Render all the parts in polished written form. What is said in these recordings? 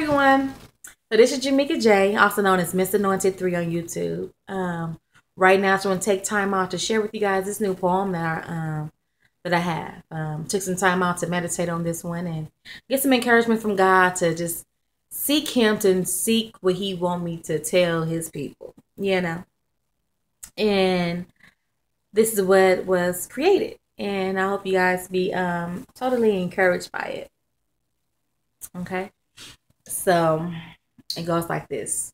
everyone. So this is JaMekaJ, also known as Miss Anointed 3 on YouTube. Right now, I just want to take time out to share with you guys this new poem that I have. Took some time out to meditate on this one and get some encouragement from God to just seek Him, to seek what He want me to tell His people, And this is what was created, and I hope you guys be totally encouraged by it. Okay. So it goes like this.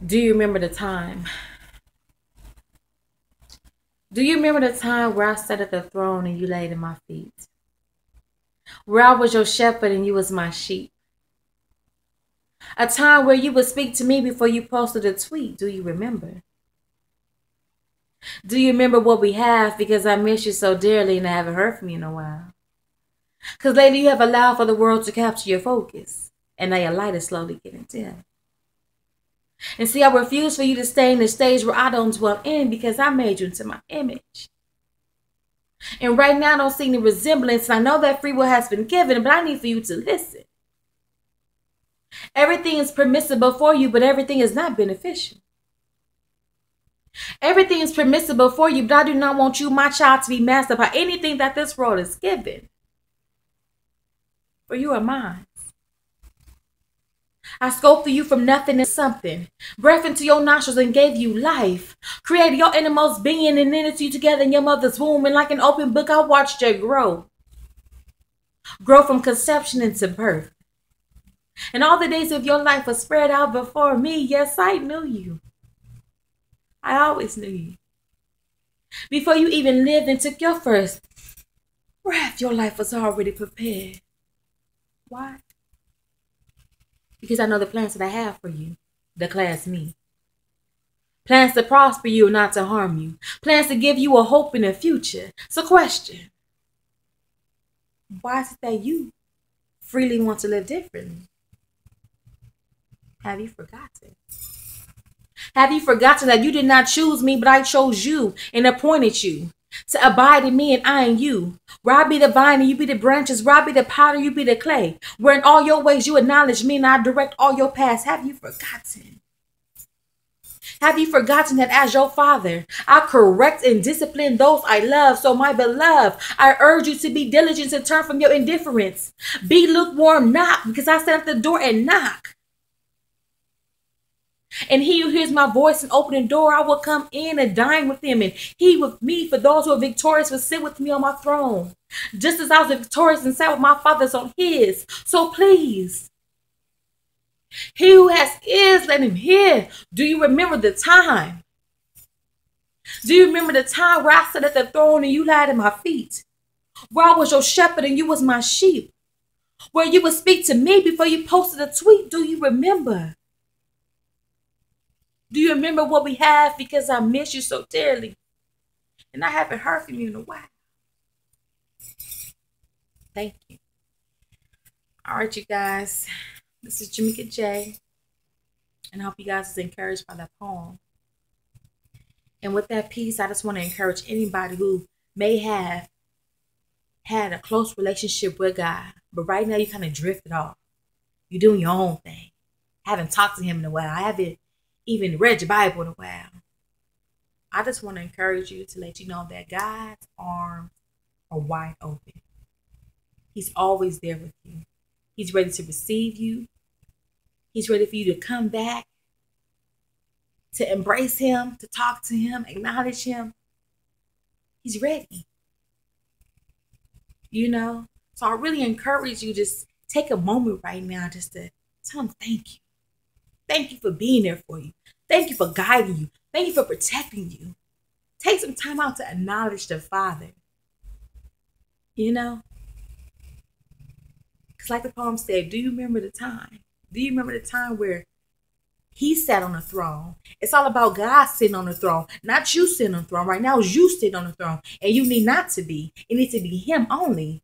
Do you remember the time? Do you remember the time where I sat at the throne and you laid at my feet? Where I was your shepherd and you was my sheep? A time where you would speak to me before you posted a tweet. Do you remember? Do you remember what we have? Because I miss you so dearly and I haven't heard from you in a while. Because lately you have allowed for the world to capture your focus, and now your light is slowly getting dim. And see, I refuse for you to stay in the stage where I don't dwell in, because I made you into my image. And right now I don't see any resemblance, and I know that free will has been given, but I need for you to listen. Everything is permissible for you, but everything is not beneficial. Everything is permissible for you, but I do not want you, my child, to be mastered by anything that this world is given. For you are mine. I sculpted you from nothing to something, breath into your nostrils and gave you life, created your innermost being and knitted you together in your mother's womb, and like an open book I watched you grow from conception into birth. And all the days of your life were spread out before me. Yes, I knew you. I always knew you. Before you even lived and took your first breath, your life was already prepared. Why? Because I know the plans that I have for you. Declares me. Plans to prosper you and not to harm you. Plans to give you a hope in the future. So question. Why is it that you freely want to live differently? Have you forgotten? Have you forgotten that you did not choose me, but I chose you and appointed you to abide in me and I in you? Where I be the vine and you be the branches, where I be the powder, you be the clay. Where in all your ways you acknowledge me and I direct all your paths. Have you forgotten? Have you forgotten that as your father, I correct and discipline those I love? So my beloved, I urge you to be diligent and turn from your indifference. Be lukewarm, knock, because I stand at the door and knock. And he who hears my voice and open the door, I will come in and dine with him, and he with me. For those who are victorious will sit with me on my throne, just as I was victorious and sat with my fathers on his. So please, he who has ears, let him hear. Do you remember the time? Do you remember the time where I sat at the throne and you lied at my feet? Where I was your shepherd and you was my sheep? Where you would speak to me before you posted a tweet? Do you remember? Do you remember what we have? Because I miss you so dearly. And I haven't heard from you in a while. Thank you. All right, you guys. This is JaMekaJ. And I hope you guys are encouraged by that poem. And with that piece, I just want to encourage anybody who may have had a close relationship with God, but right now you kind of drifted off. You're doing your own thing. I haven't talked to him in a while. I haven't even read your Bible in a while. I just want to encourage you to let you know that God's arms are wide open. He's always there with you. He's ready to receive you. He's ready for you to come back, to embrace him, to talk to him, acknowledge him. He's ready. So I really encourage you, just take a moment right now just to tell him thank you. Thank you for being there for you. Thank you for guiding you. Thank you for protecting you. Take some time out to acknowledge the Father. Because like the poem said, do you remember the time? Do you remember the time where he sat on the throne? It's all about God sitting on the throne, not you sitting on the throne. Right now it's you sitting on the throne, and you need not to be. It needs to be him only.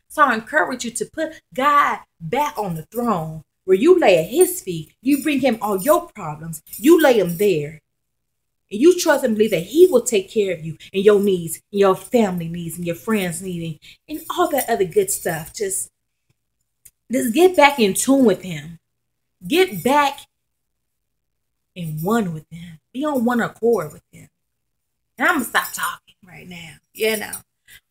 So I encourage you to put God back on the throne. Where you lay at his feet, you bring him all your problems. You lay them there. and you trust and believe that he will take care of you and your needs, and your family needs, and your friends needing, and all that other good stuff. Just get back in tune with him. Get back in one with him. Be on one accord with him. And I'm gonna stop talking right now.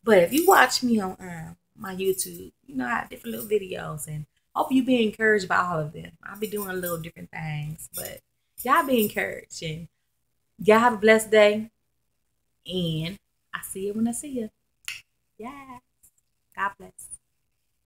But if you watch me on my YouTube, I have different little videos, and hope you be encouraged by all of them. I'll be doing little different things, but y'all be encouraged, and y'all have a blessed day. And I see you when I see you. Yeah. God bless.